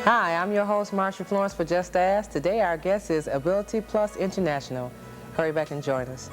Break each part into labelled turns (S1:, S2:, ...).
S1: Hi, I'm your host, Marsha Florence for Just Ask. Today our guest is Ability Plus International. Hurry back and join us.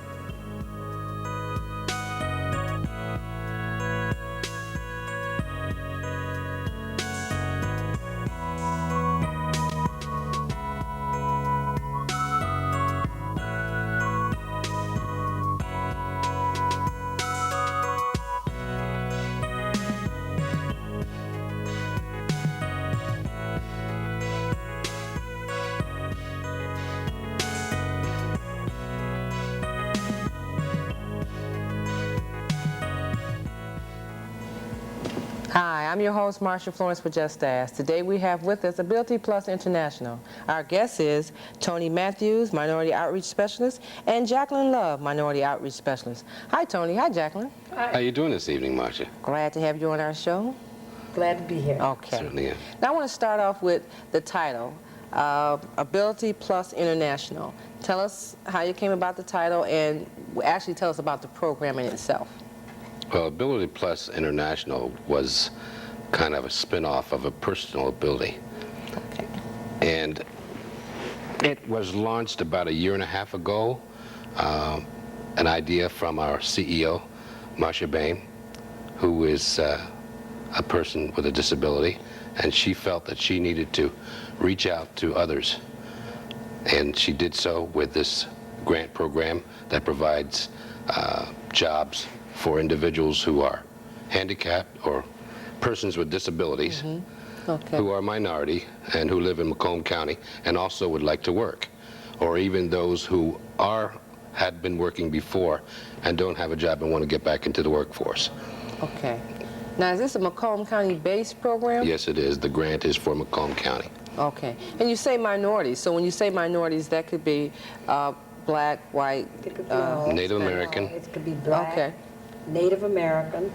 S1: Hi, I'm your host, Marsha Florence for Just Ask. Today we have with us Ability Plus International. Our guest is Tony Matthews, Minority Outreach Specialist, and Jacqueline Love, Minority Outreach Specialist. Hi, Tony. Hi, Jacqueline.
S2: Hi. How you doing this evening, Marsha?
S1: Glad to have you on our show.
S3: Glad to be here.
S1: Okay.
S2: Certainly am.
S1: Now I want to start off with the title, Ability Plus International. Tell us how you came about the title, and actually tell us about the program in itself.
S2: Well, Ability Plus International was kind of a spin-off of a personal ability.
S1: Okay.
S2: And it was launched about 1.5 years ago, an idea from our CEO, Marsha Bain, who is a person with a disability, and she felt that she needed to reach out to others. And she did so with this grant program that provides jobs for individuals who are handicapped or persons with disabilities
S1: Okay.
S2: who are minority and who live in Macomb County and also would like to work, or even those who had been working before and don't have a job and want to get back into the workforce.
S1: Okay. Now, is this a Macomb County-based program?
S2: Yes, it is. The grant is for Macomb County.
S1: Okay. And you say minorities. So when you say minorities, that could be black, white,
S3: It could be
S2: Native American.
S3: It could be black,
S1: Okay.
S3: Native American,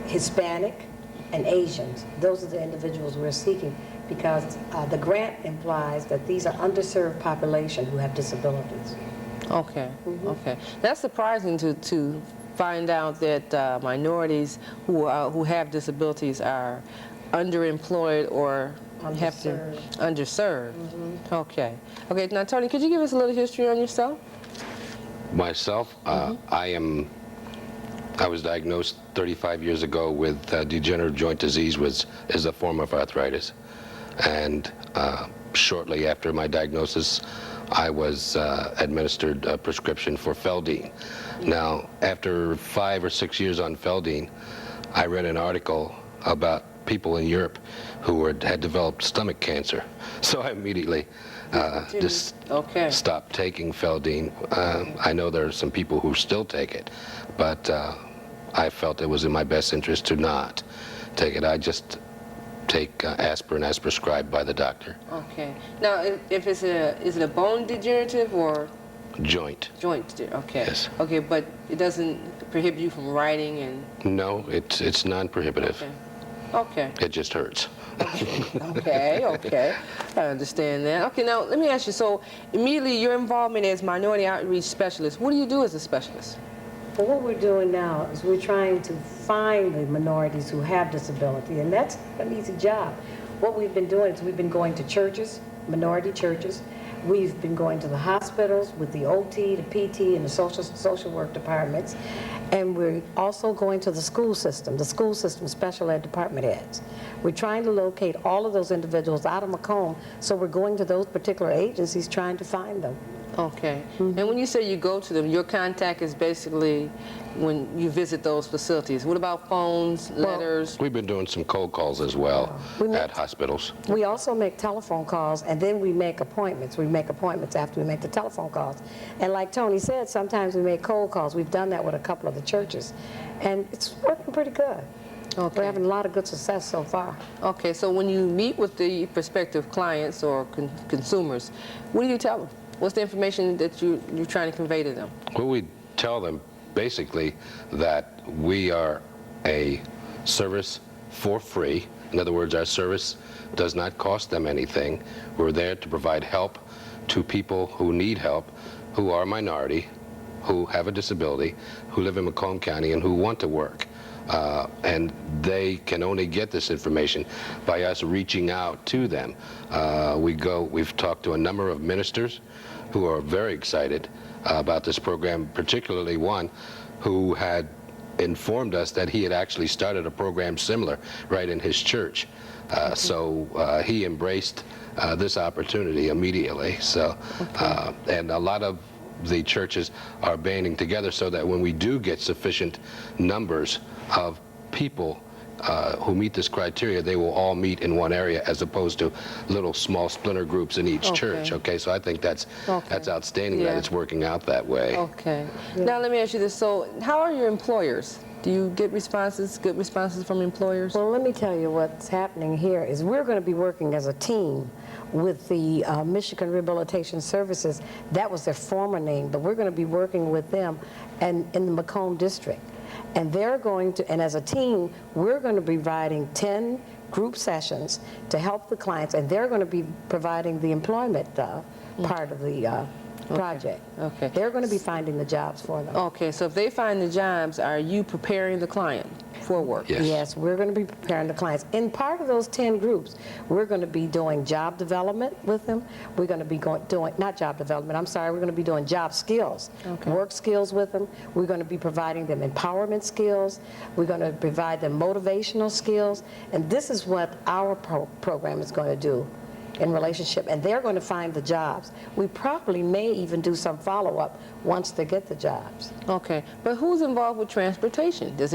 S3: Hispanic, and Asians. Those are the individuals we're seeking because the grant implies that these are underserved population who have disabilities.
S1: Okay. Okay. That's surprising to find out that minorities who have disabilities are underemployed or have to underserved. Okay. Okay. Now, Tony, could you give us a little history on yourself?
S2: Myself, I was diagnosed 35 years ago with degenerative joint disease, which is a form of arthritis. And shortly after my diagnosis, I was administered a prescription for Feldene. Now, after 5 or 6 years on Feldene, I read an article about people in Europe who had developed stomach cancer. So I immediately just stopped taking Feldene. I know there are some people who still take it, but I felt it was in my best interest to not take it. I just take aspirin as prescribed by the doctor.
S1: Okay. Now, if is it a bone degenerative or
S2: Joint.
S1: Okay.
S2: Yes.
S1: Okay, but it doesn't prohibit you from writing and.
S2: No, it's non-prohibitive.
S1: Okay.
S2: It just hurts.
S1: Okay. I understand that. Okay, now let me ask you, so immediately your involvement as Minority Outreach Specialist, what do you do as a specialist?
S3: Well, what we're doing now is we're trying to find the minorities who have disability, and that's an easy job. What we've been doing is we've been going to churches, minority churches. We've been going to the hospitals with the OT, the PT, and the social work departments. And we're also going to the school system special ed department heads. We're trying to locate all of those individuals out of Macomb, so we're going to those particular agencies trying to find them.
S1: Okay. And when you say you go to them, your contact is basically when you visit those facilities. What about phones, letters?
S2: We've been doing some cold calls as well at hospitals.
S3: We also make telephone calls, and then we make appointments. We make appointments after we make the telephone calls. And like Tony said, sometimes we make cold calls. We've done that with a couple of the churches, and it's working pretty good.
S1: Okay.
S3: We're having a lot of good success so far.
S1: Okay, so when you meet with the prospective clients or consumers, what do you tell them? What's the information that you're trying to convey to them?
S2: Well, we tell them basically that we are a service for free. In other words, our service does not cost them anything. We're there to provide help to people who need help, who are minority, who have a disability, who live in Macomb County, and who want to work. and they can only get this information by us reaching out to them. We've talked to a number of ministers who are very excited about this program, particularly one who had informed us that he had actually started a program similar right in his church. So he embraced this opportunity immediately. So, and a lot of the churches are banding together so that when we do get sufficient numbers of people who meet this criteria, they will all meet in one area as opposed to little small splinter groups in each church. Okay, so I think that's outstanding that it's working out that way.
S1: Okay. Now let me ask you this. So how are your employers? Do you get good responses from employers?
S3: Well, let me tell you what's happening here is we're going to be working as a team with the Michigan Rehabilitation Services. That was their former name, but we're going to be working with them and in the Macomb District. And they're going to, and as a team, we're going to be providing 10 group sessions to help the clients, and they're going to be providing the employment part of the project.
S1: Okay.
S3: They're going to be finding the jobs for them.
S1: Okay, so if they find the jobs, are you preparing the client for work?
S2: Yes.
S3: Yes, we're going to be preparing the clients. In part of those 10 groups, we're going to be doing job development with them. We're going to be doing, not job development, I'm sorry, we're going to be doing job skills, work skills with them. We're going to be providing them empowerment skills. We're going to provide them motivational skills. And this is what our program is going to do in relationship, and they're going to find the jobs. We probably may even do some follow-up once they get the jobs.
S1: Okay, but who's involved with transportation? Does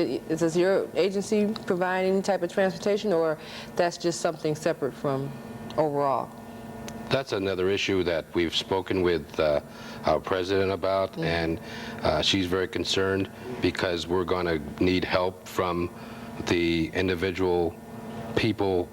S1: your agency provide any type of transportation, or that's just something separate from overall?
S2: That's another issue that we've spoken with our president about, and she's very concerned because we're going to need help from the individual people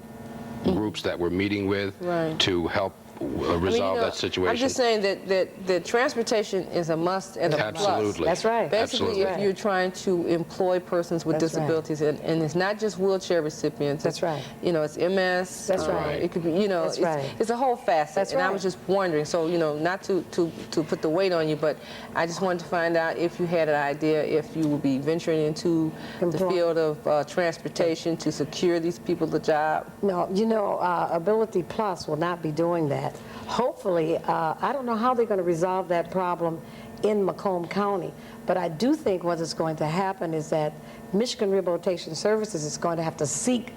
S2: groups that we're meeting with to help resolve that situation.
S1: I'm just saying that transportation is a must and a plus.
S2: Absolutely.
S3: That's right.
S1: Basically,
S2: Absolutely.
S1: if you're trying to employ persons with
S3: That's right.
S1: disabilities, and it's not just wheelchair recipients.
S3: That's right.
S1: You know, it's MS.
S3: That's right.
S1: It could be, you know,
S3: That's right.
S1: it's a whole facet.
S3: That's
S1: and I
S3: right.
S1: was just wondering, so, you know, not to put the weight on you, but I just wanted to find out if you had an idea if you would be venturing into the field of transportation to secure these people the job.
S3: No, you know, Ability Plus will not be doing that. Hopefully, I don't know how they're going to resolve that problem in Macomb County, but I do think what is going to happen is that Michigan Rehabilitation Services is going to have to seek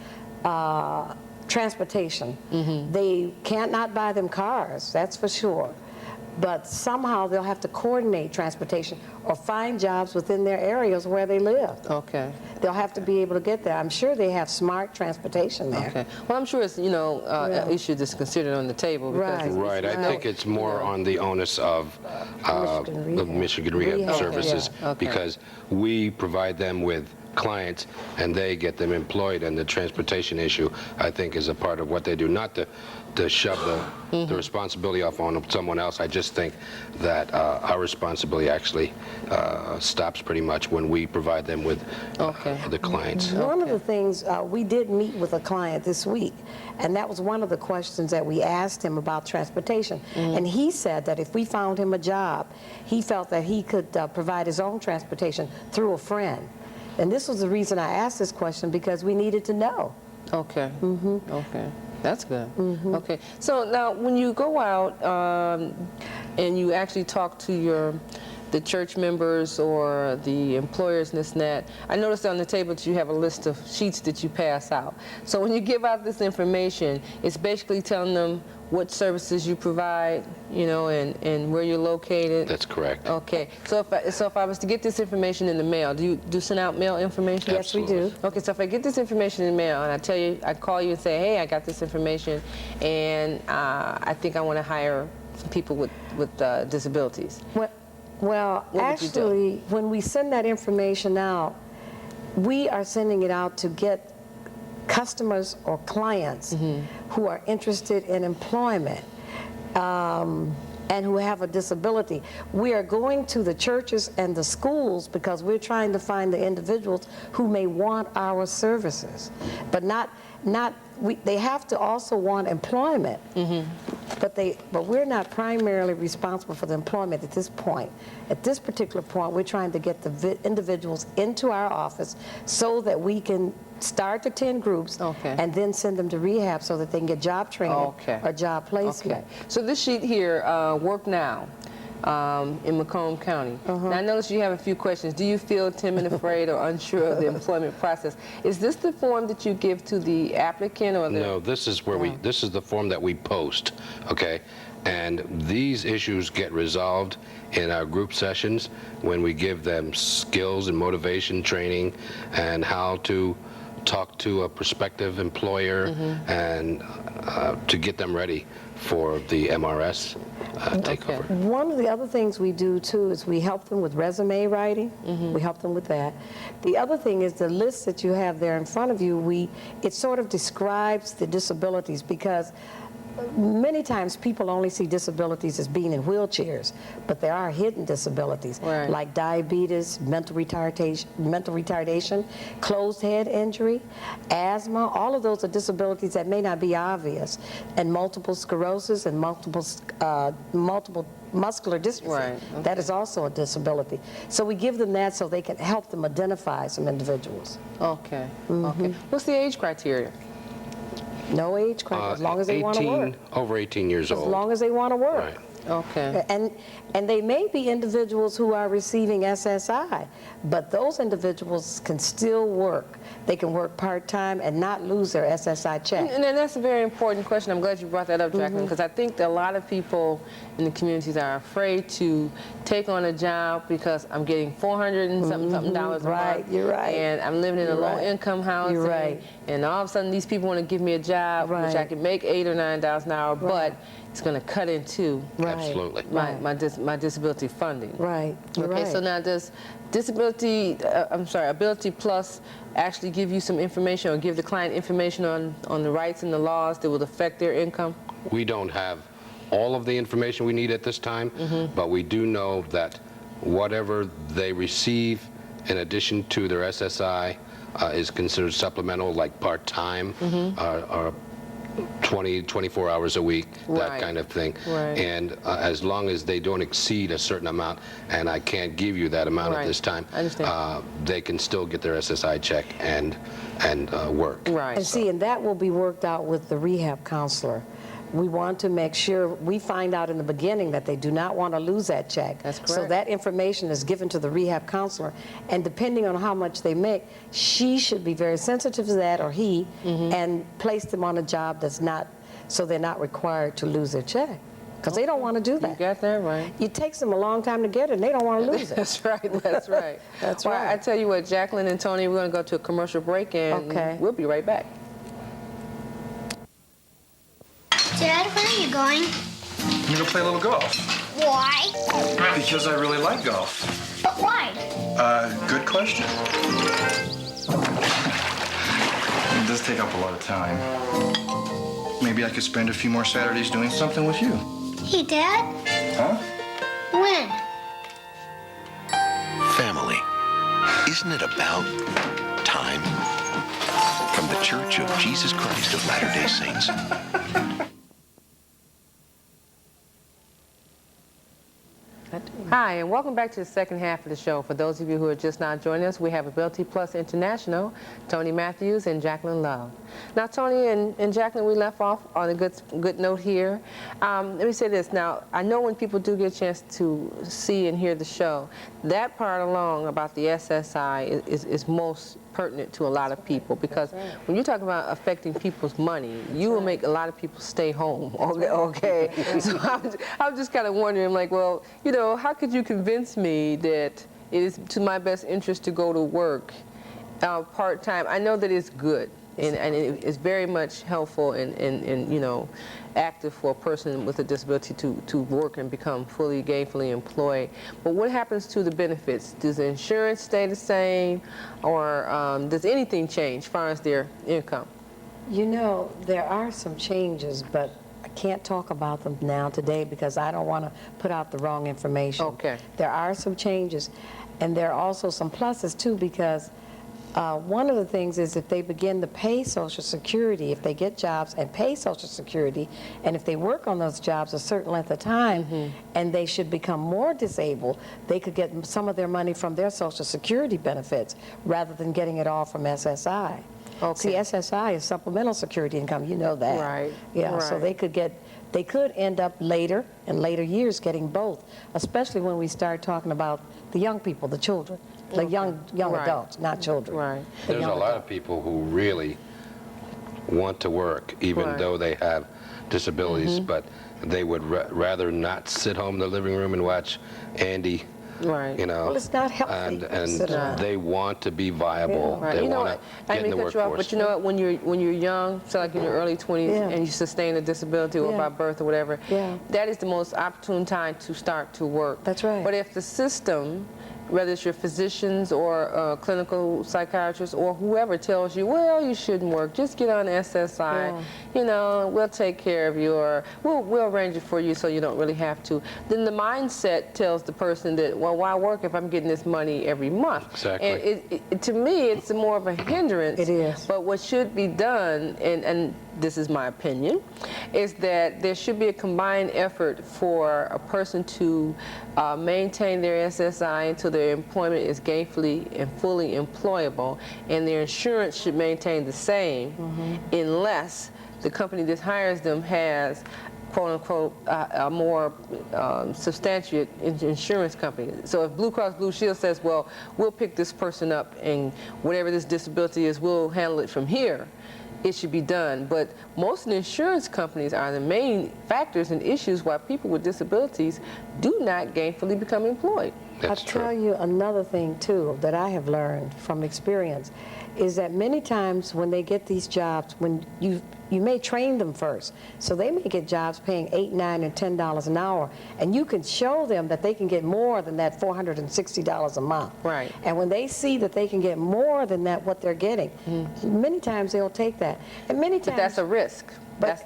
S3: transportation. They can't not buy them cars, that's for sure. But somehow they'll have to coordinate transportation or find jobs within their areas where they live.
S1: Okay.
S3: They'll have to be able to get there. I'm sure they have smart transportation there.
S1: Okay. Well, I'm sure it's, you know, an issue that's considered on the table. Because
S3: Right.
S2: Right, I think it's more on the onus of the Michigan Rehab Services, because we provide them with clients and they get them employed, and the transportation issue, I think, is a part of what they do. Not to shove the responsibility off on someone else. I just think that our responsibility actually stops pretty much when we provide them with the clients.
S3: One of the things, we did meet with a client this week, and that was one of the questions that we asked him about transportation. And he said that if we found him a job, he felt that he could provide his own transportation through a friend. And this was the reason I asked this question, because we needed to know.
S1: Okay. Okay. That's good. Okay. So now, when you go out and you actually talk to the church members or the employers and this and that, I noticed on the table that you have a list of sheets that you pass out. So when you give out this information, it's basically telling them what services you provide, you know, and where you're located.
S2: That's correct.
S1: Okay. So if I was to get this information in the mail, do you send out mail information?
S3: Yes, we do.
S1: Okay, so if I get this information in the mail and I call you and say, hey, I got this information, and I think I want to hire some people with disabilities.
S3: Well, actually, when we send that information out, we are sending it out to get customers or clients who are interested in employment. and who have a disability. We are going to the churches and the schools because we're trying to find the individuals who may want our services, but they have to also want employment. But we're not primarily responsible for the employment at this point. At this particular point, we're trying to get the individuals into our office so that we can start the 10 groups and then send them to rehab so that they can get job training or job placement.
S1: So this sheet here, Work Now, in Macomb County. Now I notice you have a few questions. Do you feel timid, afraid, or unsure of the employment process? Is this the form that you give to the applicant, or the...
S2: No, this is where this is the form that we post, okay? And these issues get resolved in our group sessions when we give them skills and motivation training and how to talk to a prospective employer and to get them ready for the MRS takeover.
S3: One of the other things we do too is we help them with resume writing. We help them with that. The other thing is the list that you have there in front of you, it sort of describes the disabilities, because many times people only see disabilities as being in wheelchairs, but there are hidden disabilities like diabetes, mental retardation, closed head injury, asthma. All of those are disabilities that may not be obvious, and multiple sclerosis and multiple muscular dystrophy. That is also a disability. So we give them that so they can help them identify some individuals.
S1: Okay. What's the age criteria?
S3: No age criteria, as long as they want to work.
S2: Over 18 years old.
S3: As long as they want to work.
S2: Right.
S1: Okay.
S3: And they may be individuals who are receiving SSI, but those individuals can still work. They can work part-time and not lose their SSI check.
S1: And that's a very important question. I'm glad you brought that up, Jacqueline, because I think that a lot of people in the communities are afraid to take on a job because I'm getting $400 and something dollars a month.
S3: You're right.
S1: And I'm living in a low-income housing.
S3: You're right.
S1: And all of a sudden, these people want to give me a job, which I can make $8,000 or $9,000 an hour, but it's going to cut into
S2: Absolutely.
S1: my disability funding.
S3: Right.
S1: Okay. So now, does Ability Plus actually give you some information or give the client information on the rights and the laws that will affect their income?
S2: We don't have all of the information we need at this time, but we do know that whatever they receive in addition to their SSI is considered supplemental, like part-time or 20, 24 hours a week, that kind of thing. And as long as they don't exceed a certain amount, and I can't give you that amount at this time, they can still get their SSI check and work.
S3: And see, and that will be worked out with the rehab counselor. We want to make sure we find out in the beginning that they do not want to lose that check.
S1: That's correct.
S3: So that information is given to the rehab counselor, and depending on how much they make, she should be very sensitive to that, or he, and place them on a job that's not, so they're not required to lose their check. Because they don't want to do that.
S1: You got that right.
S3: It takes them a long time to get it, and they don't want to lose it.
S1: That's right. That's right.
S3: That's
S1: well,
S3: right.
S1: I tell you what, Jacqueline and Tony, we're going to go to a commercial break, and we'll be right back.
S4: Dad, where are you going?
S5: I'm gonna play a little golf.
S4: Why?
S5: Because I really like golf.
S4: But why?
S5: Good question. It does take up a lot of time. Maybe I could spend a few more Saturdays doing something with you.
S4: Hey, Dad.
S5: Huh?
S4: When?
S6: Family. Isn't it about time? From the Church of Jesus Christ of Latter-day Saints.
S1: Hi, and welcome back to the second half of the show. For those of you who are just now joining us, we have Ability Plus International, Tony Matthews and Jacqueline Love. Now, Tony and Jacqueline, we left off on a good note here. Let me say this. Now, I know when people do get a chance to see and hear the show, that part along about the SSI is most pertinent to a lot of people, because when you talk about affecting people's money, you will make a lot of people stay home. Okay. So I'm just kind of wondering, like, well, you know, how could you convince me that it is to my best interest to go to work part-time? I know that it's good, and it's very much helpful and you know, active for a person with a disability to work and become fully gainfully employed. But what happens to the benefits? Does the insurance stay the same, or does anything change as far as their income?
S3: You know, there are some changes, but I can't talk about them now today because I don't want to put out the wrong information.
S1: Okay.
S3: There are some changes, and there are also some pluses too, because one of the things is if they begin to pay Social Security, if they get jobs and pay Social Security, and if they work on those jobs a certain length of time, and they should become more disabled, they could get some of their money from their Social Security benefits rather than getting it all from SSI.
S1: Okay.
S3: See, SSI is supplemental security income, you know that.
S1: Right,
S3: Yeah, so
S1: right.
S3: they could end up later, in later years, getting both, especially when we start talking about the young people, the children, the young
S1: Right.
S3: adults, not children.
S1: Right.
S3: The
S2: There's a
S3: young
S2: lot
S3: adults.
S2: of people who really want to work, even
S1: Right.
S2: though they have disabilities,
S3: Mm-hmm.
S2: but they would rather not sit home in the living room and watch Andy,
S1: Right.
S2: you know.
S3: Well, it's not healthy
S2: And,
S3: to sit around.
S2: they want to be viable.
S3: Yeah.
S1: Right.
S2: They
S1: You know
S2: want
S1: what?
S2: to
S1: I
S2: get in
S1: mean,
S2: the
S1: cut you off,
S2: workforce.
S1: but you know what? When you're young, so like in your early 20s,
S3: Yeah.
S1: and you sustain a disability or
S3: Yeah.
S1: by birth or whatever,
S3: Yeah.
S1: that is the most opportune time to start to work.
S3: That's right.
S1: But if the system, whether it's your physicians or clinical psychiatrists or whoever tells you, well, you shouldn't work, just get on SSI,
S3: Yeah.
S1: you know, we'll take care of you, or we'll arrange it for you so you don't really have to, then the mindset tells the person that, well, why work if I'm getting this money every month?
S2: Exactly.
S1: And to me, it's more of a hindrance.
S3: It is.
S1: But what should be done, and this is my opinion, is that there should be a combined effort for a person to maintain their SSI until their employment is gainfully and fully employable, and their insurance should maintain the same unless the company that hires them has quote unquote a more substantiate insurance company. So if Blue Cross Blue Shield says, well, we'll pick this person up and whatever this disability is, we'll handle it from here, it should be done. But most of the insurance companies are the main factors and issues why people with disabilities do not gainfully become employed.
S2: That's
S3: I'll
S2: true.
S3: tell you another thing, too, that I have learned from experience, is that many times when they get these jobs, when you may train them first, so they may get jobs paying $8, $9, and $10 an hour, and you can show them that they can get more than that $460 a month.
S1: Right.
S3: And when they see that they can get more than that, what they're getting, many times they'll take that. And many times...
S1: But that's a risk.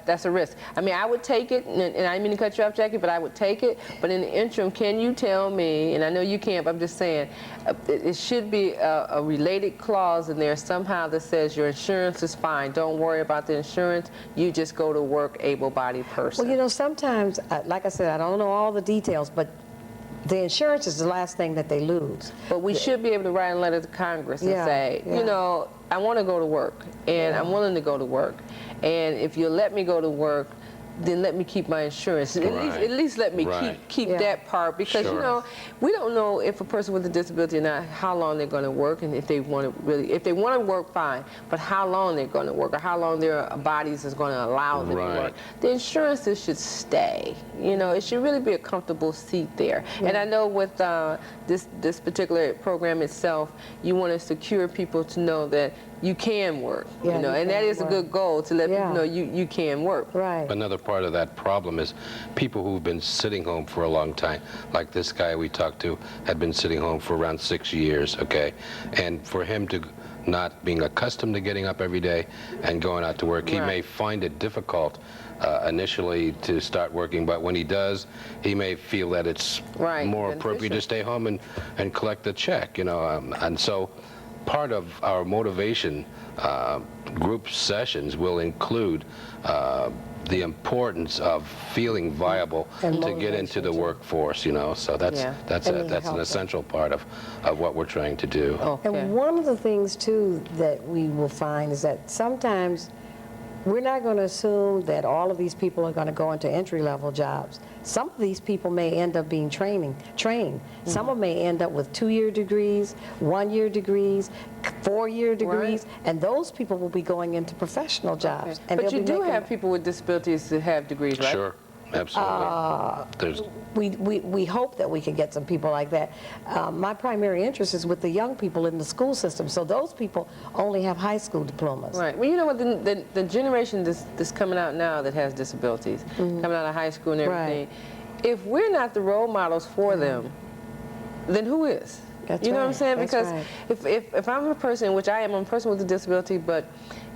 S1: That's a risk. I mean, I would take it, and I didn't mean to cut you off, Jackie, but I would take it. But in the interim, can you tell me, and I know you can't, but I'm just saying, it should be a related clause in there somehow that says your insurance is fine. Don't worry about the insurance. You just go to work, able-bodied person.
S3: Well, you know, sometimes, like I said, I don't know all the details, but the insurance is the last thing that they lose.
S1: But we should be able to write a letter to Congress and
S3: Yeah,
S1: say,
S3: yeah.
S1: you know, I want to go to work, and I'm willing to go to work. And if you let me go to work, then let me keep my insurance. At least let me
S2: Right.
S1: keep
S3: Yeah.
S1: that part, because you
S2: Sure.
S1: know, we don't know if a person with a disability or not, how long they're going to work, and if they want to really, if they want to work, fine, but how long they're going to work, or how long their bodies is going to allow them
S2: Right.
S1: to work. The insurances should stay. You know, it should really be a comfortable seat there. And I know with this particular program itself, you want to secure people to know that you can work.
S3: Yeah,
S1: you know,
S3: you
S1: and that
S3: can
S1: is a
S3: work.
S1: good goal, to let
S3: Yeah.
S1: people know you can work.
S3: Right.
S2: Another part of that problem is people who've been sitting home for a long time, like this guy we talked to had been sitting home for around 6 years, okay? And for him to not being accustomed to getting up every day and going out to work, he
S1: Right.
S2: may find it difficult initially to start working, but when he does, he may feel that it's
S1: Right,
S2: more appropriate
S1: beneficial.
S2: to stay home and collect the check, you know, and so part of our motivation group sessions will include the importance of feeling viable
S3: And
S2: to get into the
S3: motivation, too.
S2: workforce, you know. So that's
S1: Yeah.
S2: that's
S3: And
S2: a,
S3: the
S2: that's an
S3: help.
S2: essential part of what we're trying to do.
S1: Okay.
S3: And one of the things, too, that we will find is that sometimes we're not going to assume that all of these people are going to go into entry-level jobs. Some of these people may end up being trained. Some of them may end up with 2-year degrees, 1-year degrees, 4-year degrees, and those people will be going into professional jobs. And
S1: But
S3: they'll
S1: you
S3: be
S1: do
S3: making-
S1: have people with disabilities that have degrees, right?
S2: Sure, absolutely. There's
S3: We hope that we can get some people like that. My primary interest is with the young people in the school system, so those people only have high school diplomas.
S1: Right. Well, you know what? The generation that's coming out now that has disabilities, coming out of high school and everything, if we're not the role models for them, then who is?
S3: That's
S1: You know what I'm
S3: right.
S1: saying?
S3: That's
S1: Because
S3: right.
S1: if I'm a person, which I am, I'm a person with a disability, but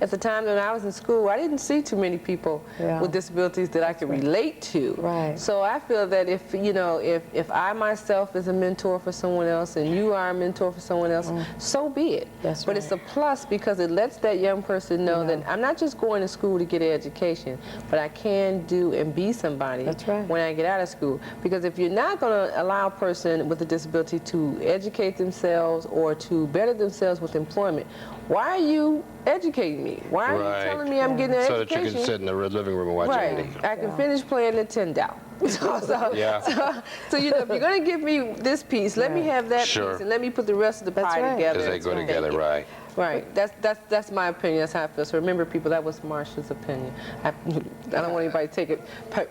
S1: at the time when I was in school, I didn't see too many people
S3: Yeah.
S1: with disabilities that I could relate to.
S3: Right.
S1: So I feel that if, you know, if I myself is a mentor for someone else and you are a mentor for someone else, so be it.
S3: That's
S1: but it's a
S3: right.
S1: plus because it lets that young person know that I'm not just going to school to get an education, but I can do and be somebody
S3: That's right.
S1: when I get out of school. Because if you're not going to allow a person with a disability to educate themselves or to better themselves with employment, why are you educating me? Why are
S2: Right.
S1: you telling me I'm getting an
S2: So that you
S1: education?
S2: can sit in the living room and watch
S1: Right.
S2: Andy.
S1: I can finish playing Nintendo. So, you know, if you're going to give me this piece, let me have that
S2: Sure.
S1: piece, and let me put the rest of the
S3: That's
S1: pie
S3: right.
S1: together.
S2: Because they go together, right?
S1: Right. That's my opinion. That's how I feel. So remember, people, that was Marsha's opinion. I don't want anybody to take it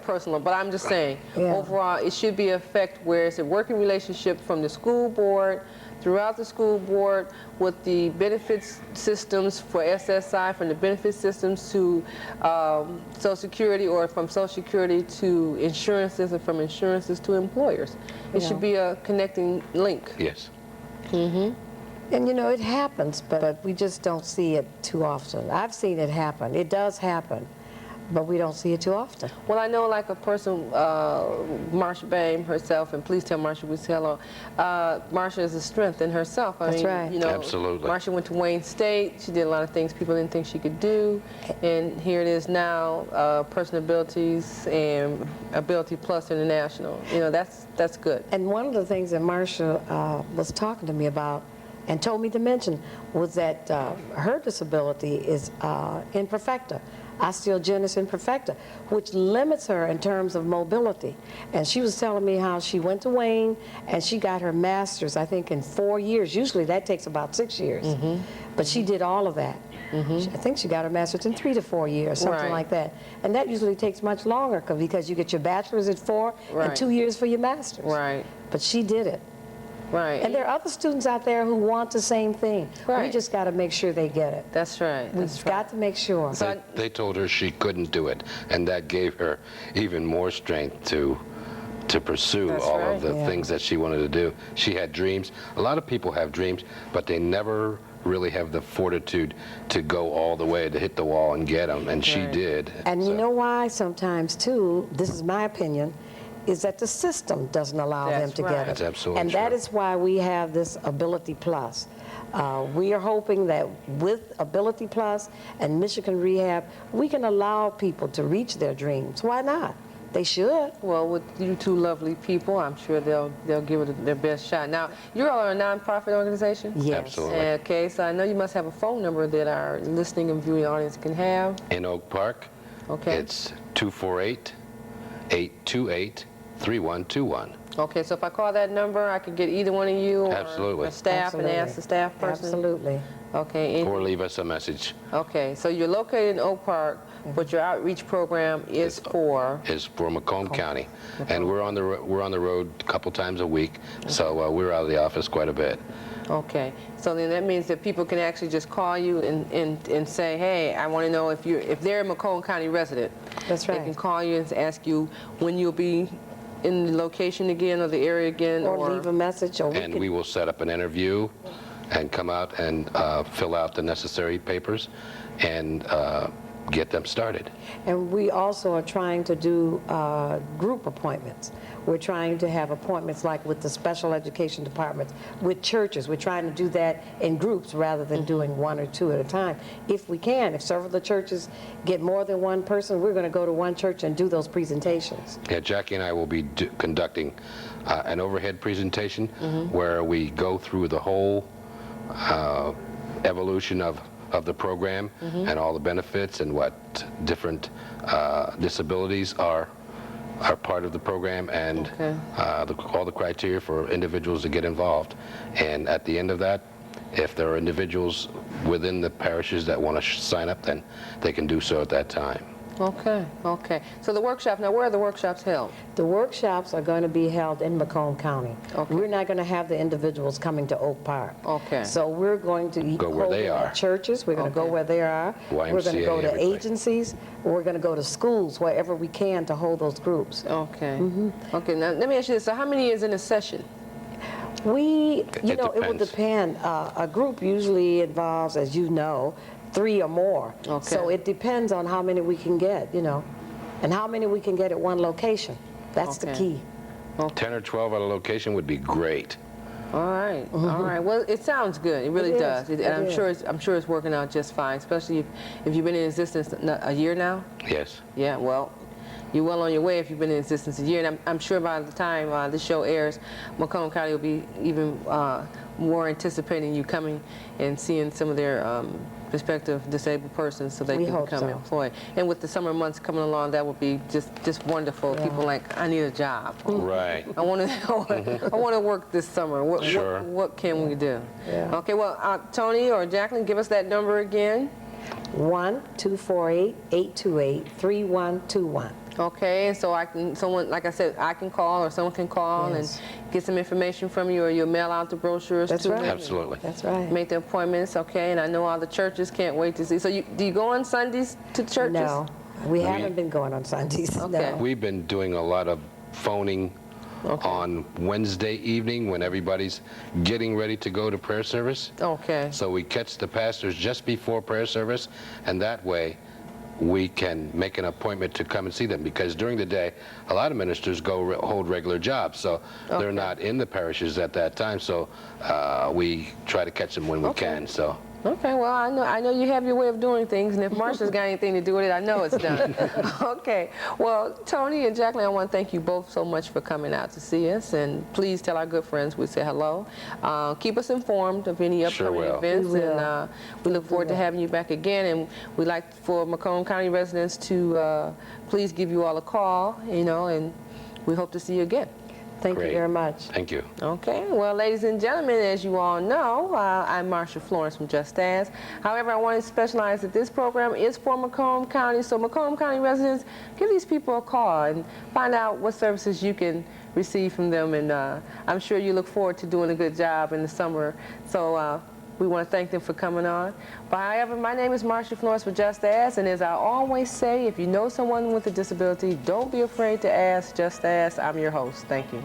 S1: personal, but I'm just saying,
S3: Yeah.
S1: overall, it should be an effect where it's a working relationship from the school board, throughout the school board, with the benefits systems for SSI, from the benefit systems to Social Security, or from Social Security to insurances, and from insurances to employers. It should be a connecting link.
S2: Yes.
S3: And you know, it happens, but we just don't see it too often. I've seen it happen. It does happen, but we don't see it too often.
S1: Well, I know like a person, Marsha Bame herself, and please tell Marsha we say hello. Marsha is a strength in herself. I
S3: That's
S1: mean,
S3: right.
S1: you know,
S2: Absolutely.
S1: Marsha went to Wayne State. She did a lot of things people didn't think she could do, and here it is now, Personal Abilities and Ability Plus International. You know, that's good.
S3: And one of the things that Marsha was talking to me about and told me to mention was that her disability is imperfecta, osteogenesis imperfecta, which limits her in terms of mobility. And she was telling me how she went to Wayne and she got her master's, I think, in 4 years. Usually that takes about 6 years. But she did all of that. I think she got her master's in 3 to 4 years, something
S1: Right.
S3: like that. And that usually takes much longer because you get your bachelor's at 4
S1: Right.
S3: and 2 years for your master's.
S1: Right.
S3: But she did it.
S1: Right.
S3: And there are other students out there who want the same thing. We
S1: Right.
S3: just got to make sure they get it.
S1: That's right.
S3: We've
S1: That's right.
S3: got to make sure.
S2: They told her she couldn't do it, and that gave her even more strength to pursue
S1: That's
S2: all
S1: right.
S2: of the
S3: Yeah.
S2: things that she wanted to do. She had dreams. A lot of people have dreams, but they never really have the fortitude to go all the way, to hit the wall and get them, and she
S1: Right.
S2: did.
S3: And you
S2: So-
S3: know why sometimes, too, this is my opinion, is that the system doesn't allow them
S1: That's
S3: to
S1: right.
S3: get it.
S2: That's absolutely
S3: And that
S2: true.
S3: is why we have this Ability Plus. We are hoping that with Ability Plus and Michigan Rehab, we can allow people to reach their dreams. Why not? They should.
S1: Well, with you two lovely people, I'm sure they'll give it their best shot. Now, you all are a nonprofit organization?
S3: Yes.
S2: Absolutely.
S1: Okay, so I know you must have a phone number that our listening and viewing audience can have.
S2: In Oak Park,
S1: Okay.
S2: it's 248-828-3121.
S1: Okay, so if I call that number, I can get either one of you or
S2: Absolutely.
S1: a staff and ask the staff person?
S3: Absolutely.
S1: Okay,
S2: Or leave us a message.
S1: okay, so you're located in Oak Park, but your outreach program is for?
S2: Is for Macomb County, and we're on the road a couple times a week, so we're out of the office quite a bit.
S1: Okay, so then that means that people can actually just call you and say, hey, I want to know if they're a Macomb County resident.
S3: That's
S1: They
S3: right.
S1: can call you and ask you when you'll be in the location again or the area again,
S3: Or leave a message, or
S2: And we will set up an interview and come out and fill out the necessary papers and get them started.
S3: And we also are trying to do group appointments. We're trying to have appointments like with the special education departments, with churches. We're trying to do that in groups rather than doing 1 or 2 at a time. If we can, if several of the churches get more than one person, we're going to go to one church and do those presentations.
S2: Yeah, Jackie and I will be conducting an overhead presentation where we go through the whole evolution of the program and all the benefits and what different disabilities are part of the program, and
S1: Okay.
S2: all the criteria for individuals to get involved. And at the end of that, if there are individuals within the parishes that want to sign up, then they can do so at that time.
S1: Okay, okay. So the workshop, now where are the workshops held?
S3: The workshops are going to be held in Macomb County.
S1: Okay.
S3: We're not going to have the individuals coming to Oak Park.
S1: Okay.
S3: So we're going to
S2: Go where
S3: hold
S2: they
S3: them
S2: are.
S3: at churches. We're going to go
S1: Okay.
S3: where they are. We're going to
S2: YMCA,
S3: go to
S2: everything.
S3: agencies. We're going to go to schools, wherever we can, to hold those groups.
S1: Okay. Okay, now let me ask you this. So how many is in a session?
S3: We,
S2: It
S3: it will
S2: depends.
S3: depend. A group usually involves, as you know, 3 or more.
S1: Okay.
S3: So it depends on how many we can get, you know, and how many we can get at one location. That's the
S1: Okay.
S3: key.
S2: 10 or 12 at a location would be great.
S1: All right, all right. Well, it sounds good. It really
S3: It is.
S1: does. And
S3: It
S1: I'm
S3: is.
S1: sure it's working out just fine, especially if you've been in existence a year now.
S2: Yes.
S1: Yeah, well, you're well on your way if you've been in existence a year. And I'm sure by the time this show airs, Macomb County will be even more anticipating you coming and seeing some of their prospective disabled persons so they
S3: We
S1: can
S3: hope
S1: become
S3: so.
S1: employed. And with the summer months coming along, that would be just wonderful.
S3: Yeah.
S1: People like, I need a job.
S2: Right.
S1: I want to I want to work this summer.
S2: Sure.
S1: What can we do?
S3: Yeah.
S1: Okay, well, Tony or Jacqueline, give us that number again.
S3: 1-248-828-3121.
S1: Okay, and so someone, like I said, I can call or someone can call
S3: Yes.
S1: and get some information from you, or you'll mail out the brochures
S3: That's
S1: to
S3: right.
S1: them.
S2: Absolutely.
S3: That's right.
S1: Make the appointments, okay? And I know all the churches can't wait to see. So do you go on Sundays to churches?
S3: No, we haven't been going on Sundays.
S1: Okay.
S3: No.
S2: We've been doing a lot of phoning on Wednesday evening when everybody's getting ready to go to prayer service.
S1: Okay.
S2: So we catch the pastors just before prayer service, and that way we can make an appointment to come and see them, because during the day a lot of ministers go hold regular jobs, so they're not in the parishes at that time, so we try to catch them when we can. So
S1: Okay, well, I know you have your way of doing things, and if Marsha's got anything to do with it, I know it's done. Okay, well, Tony and Jacqueline, I want to thank you both so much for coming out to see us, and please tell our good friends we say hello. Keep us informed of any
S2: Sure
S1: upcoming
S2: will.
S1: events,
S3: We will.
S1: and we look forward to having you back again, and we'd like for Macomb County residents to please give you all a call, you know, and we hope to see you again.
S3: Thank
S2: Great.
S3: you very much.
S2: thank you.
S1: Okay, well, ladies and gentlemen, as you all know, I'm Marsha Florence from Just As. However, I want to specialize that this program is for Macomb County, so Macomb County residents, give these people a call and find out what services you can receive from them, and I'm sure you look forward to doing a good job in the summer. So we want to thank them for coming on. But however, my name is Marsha Florence for Just Ask, and as I always say, if you know someone with a disability, don't be afraid to ask. Just Ask. I'm your host. Thank you.